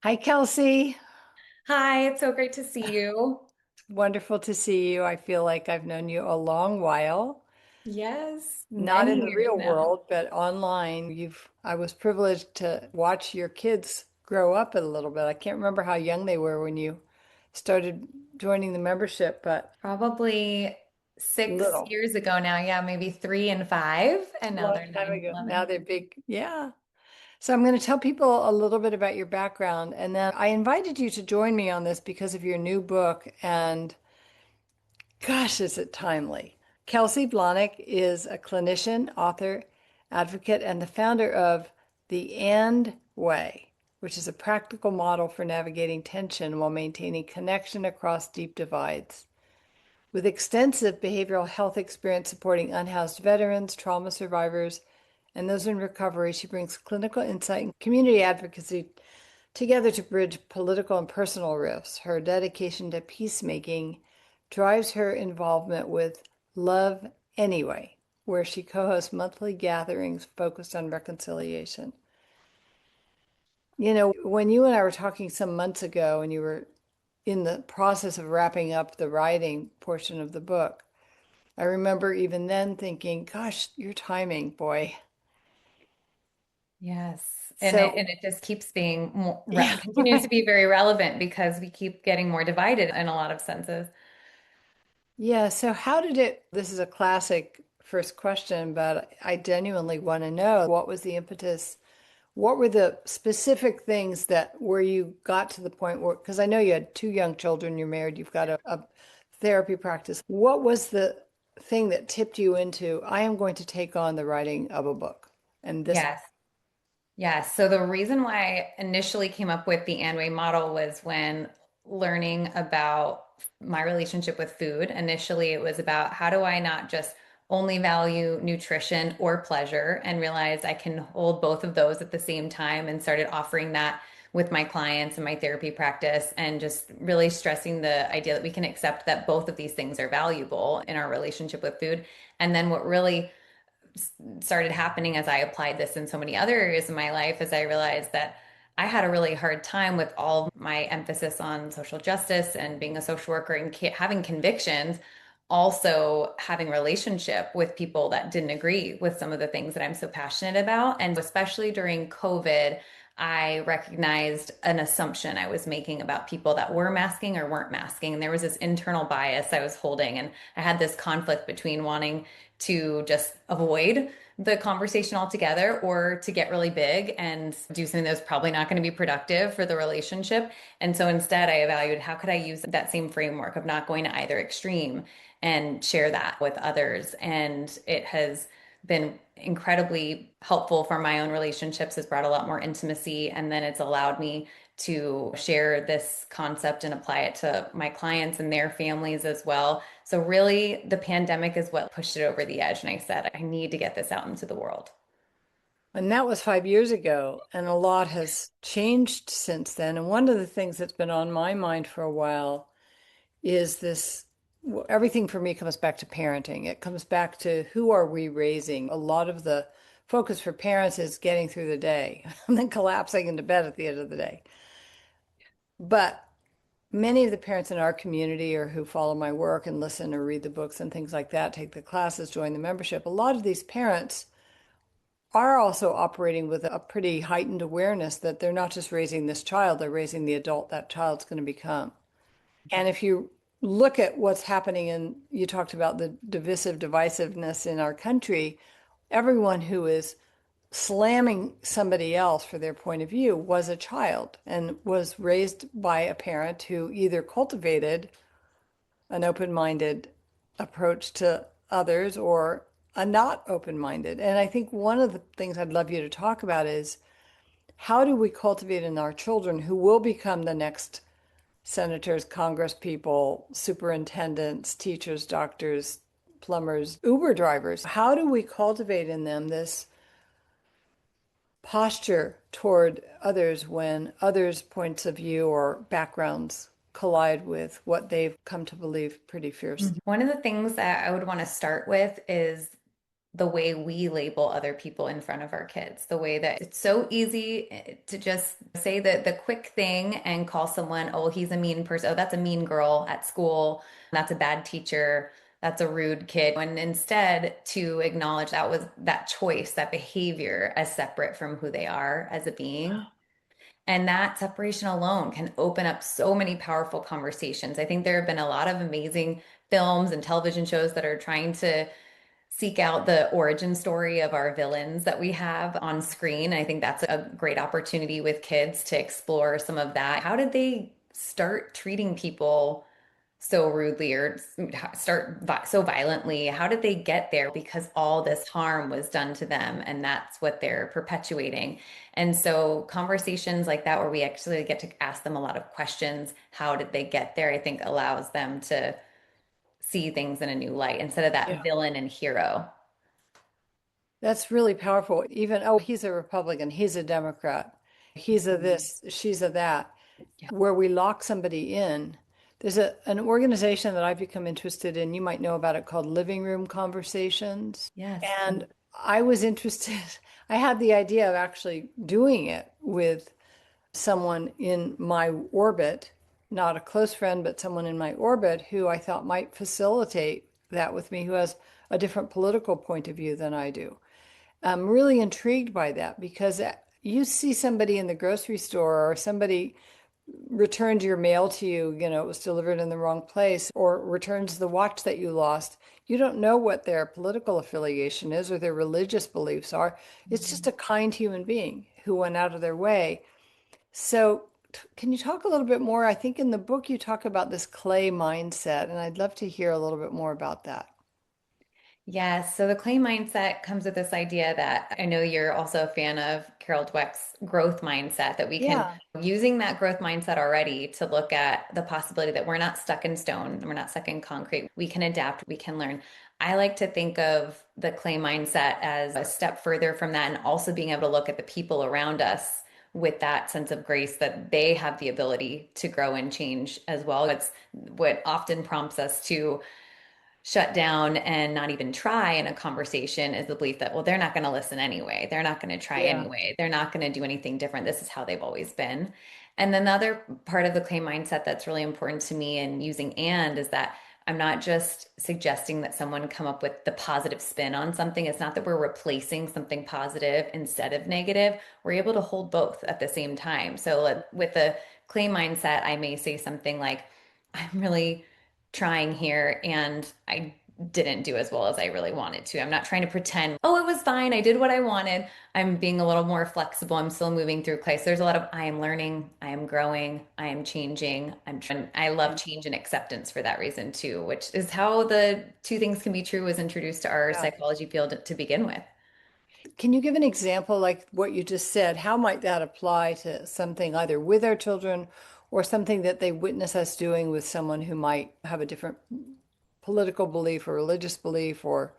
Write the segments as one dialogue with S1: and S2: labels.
S1: Hi, Kelsey.
S2: Hi, it's so great to see you.
S1: Wonderful to see you. I feel like I've known you a long while,
S2: Yes,
S1: not
S2: many
S1: in the
S2: years
S1: real
S2: now.
S1: world, but online. I was privileged to watch your kids grow up a little bit. I can't remember how young they were when you started joining the membership, but
S2: Probably six
S1: little,
S2: years ago now. Yeah, maybe 3 and 5, and now
S1: long
S2: they're
S1: time
S2: 9 and
S1: ago. Now
S2: 11.
S1: they're big. Yeah. So I'm going to tell people a little bit about your background, and then I invited you to join me on this because of your new book, and gosh, is it timely. Kelsey Blahnik is a clinician, author, advocate, and the founder of The And Way, which is a practical model for navigating tension while maintaining connection across deep divides. With extensive behavioral health experience supporting unhoused veterans, trauma survivors, and those in recovery, she brings clinical insight and community advocacy together to bridge political and personal rifts. Her dedication to peacemaking drives her involvement with Love Anyway, where she co hosts monthly gatherings focused on reconciliation. When you and I were talking some months ago and you were in the process of wrapping up the writing portion of the book, I remember even then thinking, gosh, your timing, boy.
S2: Yes, and it
S1: So,
S2: and it just keeps being more,
S1: yeah,
S2: continues to be very relevant because we keep getting more divided in a lot of senses.
S1: Yeah, so how did it? This is a classic first question, but I genuinely want to know what was the impetus? What were the specific things that where you got to the point where, because I know you had two young children, you're married, you've got a therapy practice. What was the thing that tipped you into, I am going to take on the writing of a book? And this,
S2: Yes. Yes. So the reason why I initially came up with the Anway model was when learning about my relationship with food. Initially, it was about how do I not just only value nutrition or pleasure and realize I can hold both of those at the same time, and started offering that with my clients and my therapy practice, and just really stressing the idea that we can accept that both of these things are valuable in our relationship with food. And then what really started happening as I applied this in so many other areas of my life, as I realized that I had a really hard time with all my emphasis on social justice and being a social worker and having convictions, also having relationship with people that didn't agree with some of the things that I'm so passionate about. And especially during COVID, I recognized an assumption I was making about people that were masking or weren't masking. And there was this internal bias I was holding. And I had this conflict between wanting to just avoid the conversation altogether or to get really big and do something that's probably not going to be productive for the relationship. And so instead, I evaluated how could I use that same framework of not going to either extreme and share that with others. And it has been incredibly helpful for my own relationships, has brought a lot more intimacy, and then it's allowed me to share this concept and apply it to my clients and their families as well. So really, the pandemic is what pushed it over the edge. And I said, I need to get this out into the world.
S1: and that was 5 years ago, and a lot has changed since then. And one of the things that's been on my mind for a while is this everything for me comes back to parenting. It comes back to who are we raising? A lot of the focus for parents is getting through the day and then collapsing into bed at the end of the day. But many of the parents in our community or who follow my work and listen or read the books and things like that, take the classes, join the membership, a lot of these parents are also operating with a pretty heightened awareness that they're not just raising this child, they're raising the adult that child's going to become. And if you look at what's happening, and you talked about the divisiveness in our country, everyone who is slamming somebody else for their point of view was a child and was raised by a parent who either cultivated an open-minded approach to others or a not open-minded. And I think one of the things I'd love you to talk about is how do we cultivate in our children who will become the next senators, congress people, superintendents, teachers, doctors, plumbers, Uber drivers. How do we cultivate in them this posture toward others when others' points of view or backgrounds collide with what they've come to believe pretty fiercely?
S2: One of the things that I would want to start with is the way we label other people in front of our kids, the way that it's so easy to just say the quick thing and call someone, oh, he's a mean person. Oh, that's a mean girl at school. That's a bad teacher. That's a rude kid. And instead to acknowledge that was that choice, that behavior as separate from who they are as a being. And that separation alone can open up so many powerful conversations. I think there have been a lot of amazing films and television shows that are trying to seek out the origin story of our villains that we have on screen. I think that's a great opportunity with kids to explore some of that. How did they start treating people so rudely or so violently? How did they get there? Because all this harm was done to them, and that's what they're perpetuating. And so, conversations like that, where we actually get to ask them a lot of questions, how did they get there? I think allows them to see things in a new light instead of that
S1: Yeah.
S2: villain and hero.
S1: That's really powerful. Even, oh, he's a Republican, he's a Democrat, he's a
S2: Mhm.
S1: this, she's a that,
S2: Yeah.
S1: where we lock somebody in. There's an organization that I've become interested in. You might know about it called Living Room Conversations.
S2: Yes.
S1: And I was interested, I had the idea of actually doing it with someone in my orbit, not a close friend, but someone in my orbit who I thought might facilitate that with me, who has a different political point of view than I do. I'm really intrigued by that because you see somebody in the grocery store or somebody returned your mail to you, it was delivered in the wrong place, or returns the watch that you lost. You don't know what their political affiliation is or their religious beliefs are. It's just
S2: Mhm.
S1: a kind human being who went out of their way. So, can you talk a little bit more? I think in the book you talk about this clay mindset, and I'd love to hear a little bit more about that.
S2: Yes. So the clay mindset comes with this idea that I know you're also a fan of Carol Dweck's growth mindset, that we can,
S1: Yeah.
S2: using that growth mindset already to look at the possibility that we're not stuck in stone, we're not stuck in concrete. We can adapt, we can learn. I like to think of the clay mindset as a step further from that and also being able to look at the people around us with that sense of grace that they have the ability to grow and change as well. It's what often prompts us to shut down and not even try in a conversation is the belief that, well, they're not going to listen anyway. They're not going to try
S1: Yeah.
S2: anyway. They're not going to do anything different. This is how they've always been. And then the other part of the claim mindset that's really important to me in using and is that I'm not just suggesting that someone come up with the positive spin on something. It's not that we're replacing something positive instead of negative. We're able to hold both at the same time. So with the claim mindset, I may say something like, I'm really trying here and I didn't do as well as I really wanted to. I'm not trying to pretend, oh, it was fine. I did what I wanted. I'm being a little more flexible. I'm still moving through clay. So there's a lot of I am learning, I am growing, I am changing. I'm trying, I love
S1: Yeah.
S2: change and acceptance for that reason too, which is how the two things can be true was introduced to our
S1: Yeah.
S2: psychology field to begin with.
S1: Can you give an example like what you just said? How might that apply to something either with our children or something that they witness us doing with someone who might have a different political belief or religious belief or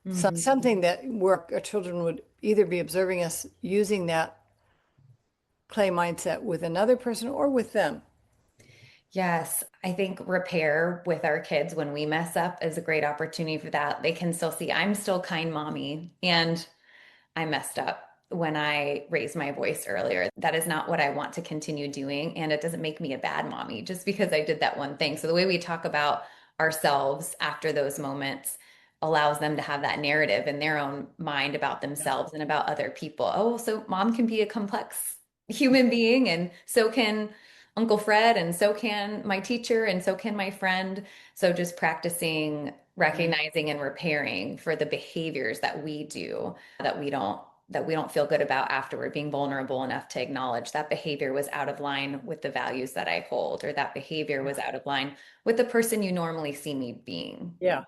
S2: Mhm.
S1: something that where our children would either be observing us using that clay mindset with another person or with them?
S2: Yes, I think repair with our kids when we mess up is a great opportunity for that. They can still see I'm still kind mommy and I messed up when I raised my voice earlier. That is not what I want to continue doing. And it doesn't make me a bad mommy just because I did that one thing. So the way we talk about ourselves after those moments allows them to have that narrative in their own mind about
S1: Yeah.
S2: themselves and about other people. Oh, so mom can be a complex human being, and so can Uncle Fred, and so can my teacher, and so can my friend. So just practicing
S1: Right.
S2: recognizing and repairing for the behaviors that we do that we don't feel good about afterward, being vulnerable enough to acknowledge that behavior was out of line with the values that I hold, or that behavior
S1: Yeah.
S2: was out of line with the person you normally see me being.
S1: Yeah.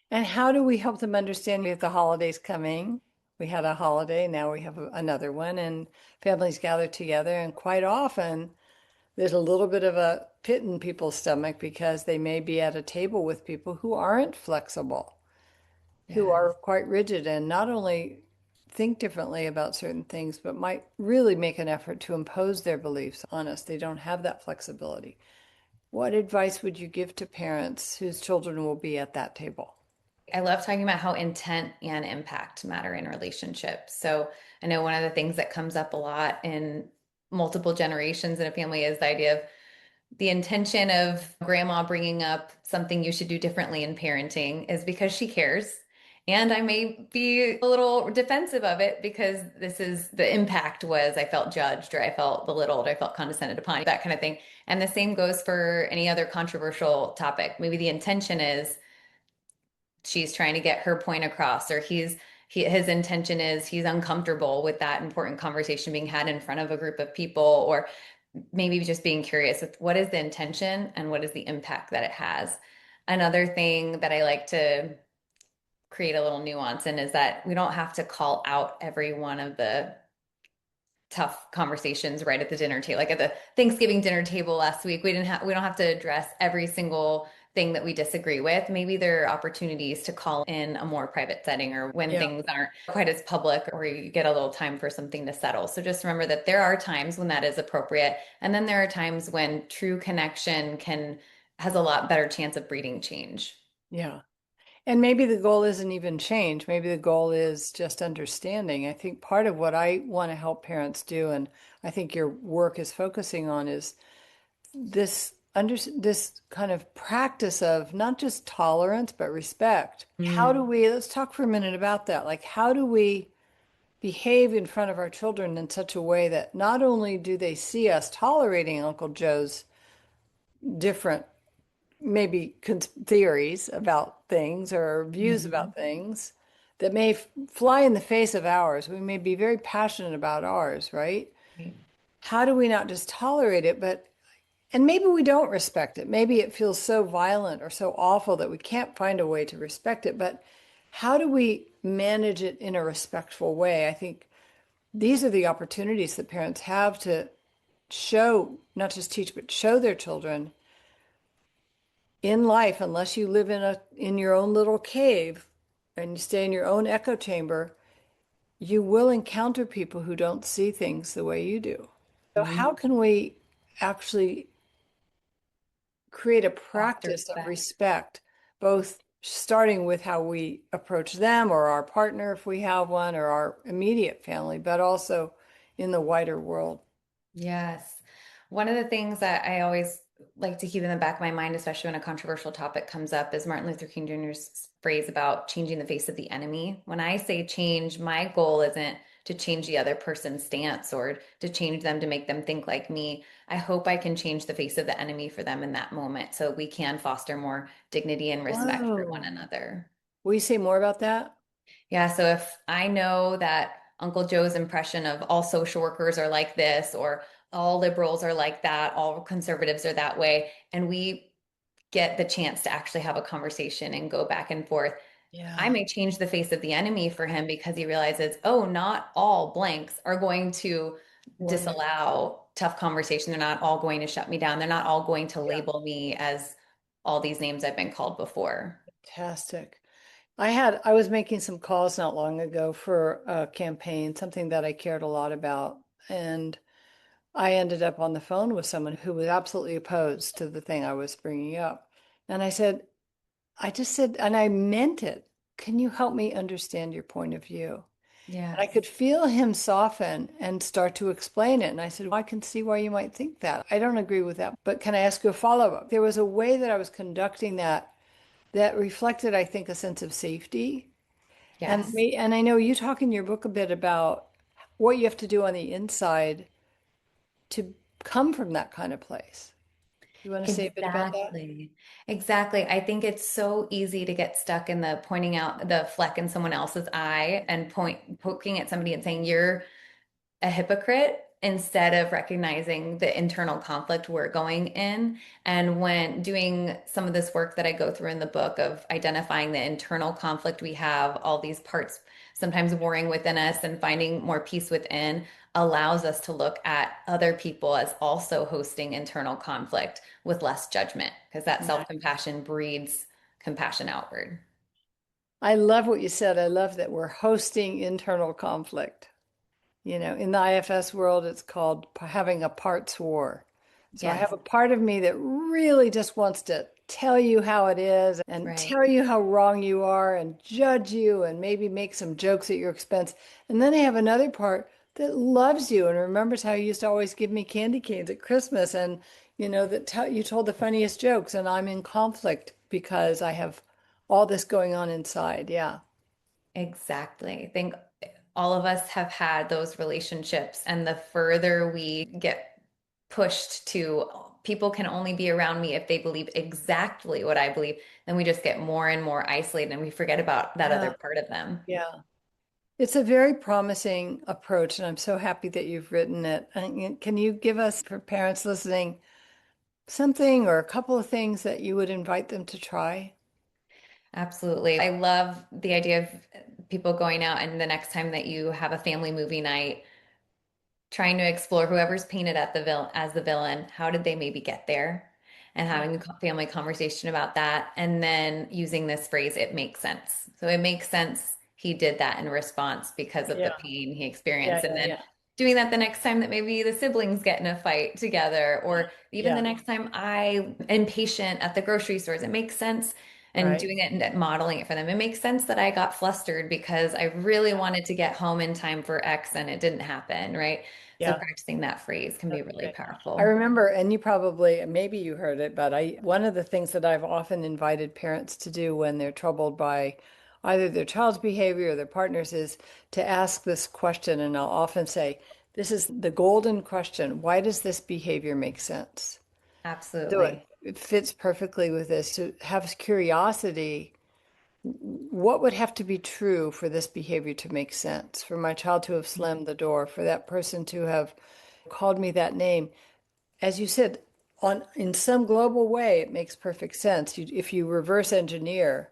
S1: And how do we help them understand we have the holidays coming? We had a holiday, now we have another one, and families gather together. And quite often, there's a little bit of a pit in people's stomach because they may be at a table with people who aren't flexible, who
S2: Yes.
S1: are quite rigid and not only think differently about certain things, but might really make an effort to impose their beliefs on us. They don't have that flexibility. What advice would you give to parents whose children will be at that table?
S2: I love talking about how intent and impact matter in relationships. So I know one of the things that comes up a lot in multiple generations in a family is the idea of the intention of grandma bringing up something you should do differently in parenting is because she cares. And I may be a little defensive of it because this is the impact was I felt judged or I felt belittled or I felt condescended upon, that kind of thing. And the same goes for any other controversial topic. Maybe the intention is she's trying to get her point across, or his intention is he's uncomfortable with that important conversation being had in front of a group of people, or maybe just being curious with what is the intention and what is the impact that it has. Another thing that I like to create a little nuance in is that we don't have to call out every one of the tough conversations right at the dinner table. Like at the Thanksgiving dinner table last week, we don't have to address every single thing that we disagree with. Maybe there are opportunities to call in a more private setting or when
S1: Yeah.
S2: things aren't quite as public or you get a little time for something to settle. So just remember that there are times when that is appropriate. And then there are times when true connection can has a lot better chance of breeding change.
S1: Yeah. And maybe the goal isn't even change. Maybe the goal is just understanding. I think part of what I want to help parents do, and I think your work is focusing on, is this kind of practice of not just tolerance, but respect. How do
S2: Mm.
S1: we, let's talk for a minute about that. Like, how do we behave in front of our children in such a way that not only do they see us tolerating Uncle Joe's different maybe theories about things or views
S2: Mhm.
S1: about things that may fly in the face of ours. We may be very passionate about ours, right?
S2: Right.
S1: How do we not just tolerate it, but and maybe we don't respect it. Maybe it feels so violent or so awful that we can't find a way to respect it. But how do we manage it in a respectful way? I think these are the opportunities that parents have to show, not just teach, but show their children in life, unless you live in your own little cave and you stay in your own echo chamber, you will encounter people who don't see things the way you do. So
S2: Mhm.
S1: how can we actually create a
S2: Foster
S1: practice of
S2: respect.
S1: respect, both starting with how we approach them or our partner if we have one or our immediate family, but also in the wider world?
S2: Yes. One of the things that I always like to keep in the back of my mind, especially when a controversial topic comes up, is Martin Luther King Jr.'s phrase about changing the face of the enemy. When I say change, my goal isn't to change the other person's stance or to change them to make them think like me. I hope I can change the face of the enemy for them in that moment so we can foster more dignity and respect for one
S1: Whoa.
S2: another.
S1: Will you say more about that?
S2: Yeah, so if I know that Uncle Joe's impression of all social workers are like this, or all liberals are like that, all conservatives are that way, and we get the chance to actually have a conversation and go back and forth, I
S1: Yeah.
S2: may change the face of the enemy for him because he realizes, oh, not all blanks are going to
S1: Wonderful.
S2: disallow tough conversation. They're not all going to shut me down. They're not all going to
S1: Yeah.
S2: label me as all these names I've been called before.
S1: Fantastic. I was making some calls not long ago for a campaign, something that I cared a lot about. And I ended up on the phone with someone who was absolutely opposed to the thing I was bringing up. And I just said, and I meant it. Can you help me understand your point of view? And I
S2: Yes.
S1: could feel him soften and start to explain it. And I said, well, I can see why you might think that. I don't agree with that, but can I ask you a follow-up? There was a way that I was conducting that reflected, I think, a sense of safety.
S2: Yes.
S1: And I know you talk in your book a bit about what you have to do on the inside to come from that kind of place. You want to say a bit about that?
S2: Exactly. Exactly. I think it's so easy to get stuck in the pointing out the fleck in someone else's eye and poking at somebody and saying you're a hypocrite instead of recognizing the internal conflict we're going in. And when doing some of this work that I go through in the book of identifying the internal conflict we have, all these parts sometimes warring within us and finding more peace within allows us to look at other people as also hosting internal conflict with less judgment because that
S1: Right.
S2: self-compassion breeds compassion outward.
S1: I love what you said. I love that we're hosting internal conflict. You know, in the IFS world, it's called having a parts war. So I have
S2: Yes.
S1: a part of me that really just wants to tell you how it is and
S2: Right.
S1: tell you how wrong you are and judge you and maybe make some jokes at your expense. And then I have another part that loves you and remembers how you used to always give me candy canes at Christmas and that you told the funniest jokes and I'm in conflict because I have all this going on inside. Yeah.
S2: Exactly. I think all of us have had those relationships, and the further we get pushed to people can only be around me if they believe exactly what I believe, then we just get more and more isolated and we forget about that other
S1: Yeah.
S2: part of them.
S1: Yeah. It's a very promising approach, and I'm so happy that you've written it. And can you give us, for parents listening, something or a couple of things that you would invite them to try?
S2: Absolutely. I love the idea of people going out and the next time that you have a family movie night, trying to explore whoever's painted at the as the villain, how did they maybe get there? And
S1: Yeah.
S2: having a family conversation about that, and then using this phrase, it makes sense. So it makes sense he did that in response because of the
S1: Yeah.
S2: pain he
S1: Yeah.
S2: experienced. And
S1: Yeah.
S2: then
S1: Yeah.
S2: doing that the next time that maybe the siblings get in a fight together, or even the
S1: Yeah.
S2: next time I am patient at the grocery stores, it makes sense. And
S1: Right.
S2: doing it and modeling it for them. It makes sense that I got flustered because I really wanted to get home in time for X and it didn't happen, right? So
S1: Yeah.
S2: practicing that phrase can be
S1: That's
S2: really
S1: great. I
S2: powerful.
S1: remember, and you probably, maybe you heard it, but one of the things that I've often invited parents to do when they're troubled by either their child's behavior or their partners is to ask this question. And I'll often say, this is the golden question. Why does this behavior make sense? So it,
S2: Absolutely.
S1: it fits perfectly with this. To have curiosity, what would have to be true for this behavior to make sense? For my child to have slammed the door, for that person to have called me that name. As you said, on in some global way, it makes perfect sense. If you reverse engineer,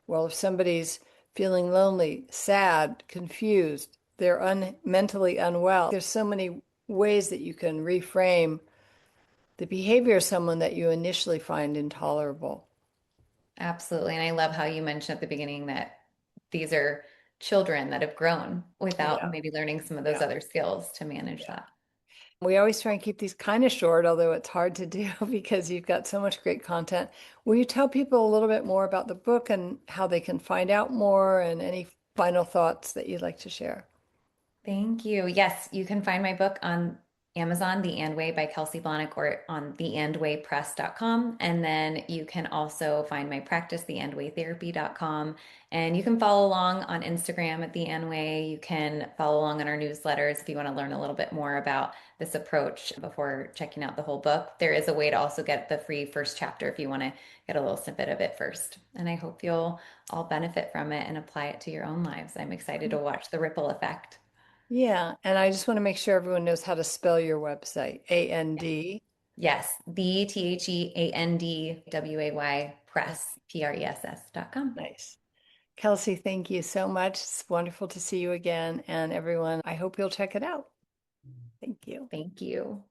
S1: well, if somebody's feeling lonely, sad, confused, they're mentally unwell, there's so many ways that you can reframe the behavior of someone that you initially find intolerable.
S2: Absolutely. And I love how you mentioned at the beginning that these are children that have grown without
S1: Yeah,
S2: maybe learning some of those
S1: yeah,
S2: other skills to manage
S1: yeah.
S2: that.
S1: We always try and keep these kind of short, although it's hard to do because you've got so much great content. Will you tell people a little bit more about the book and how they can find out more and any final thoughts that you'd like to share?
S2: Thank you. Yes, you can find my book on Amazon, The And Way by Kelsey Blahnik, or on theandwaypress.com. And then you can also find my practice, theandwaytherapy.com. And you can follow along on Instagram at The And Way. You can follow along on our newsletters if you want to learn a little bit more about this approach before checking out the whole book. There is a way to also get the free first chapter if you want to get a little snippet of it first. And I hope you'll all benefit from it and apply it to your own lives. I'm excited to watch the ripple effect.
S1: Yeah, and I just want to make sure everyone knows how to spell your website. A-N-D.
S2: Yes, the THEANDWAY press, PRESS.com.
S1: Nice. Kelsey, thank you so much. It's wonderful to see you again. And everyone, I hope you'll check it out. Thank you.
S2: Thank you.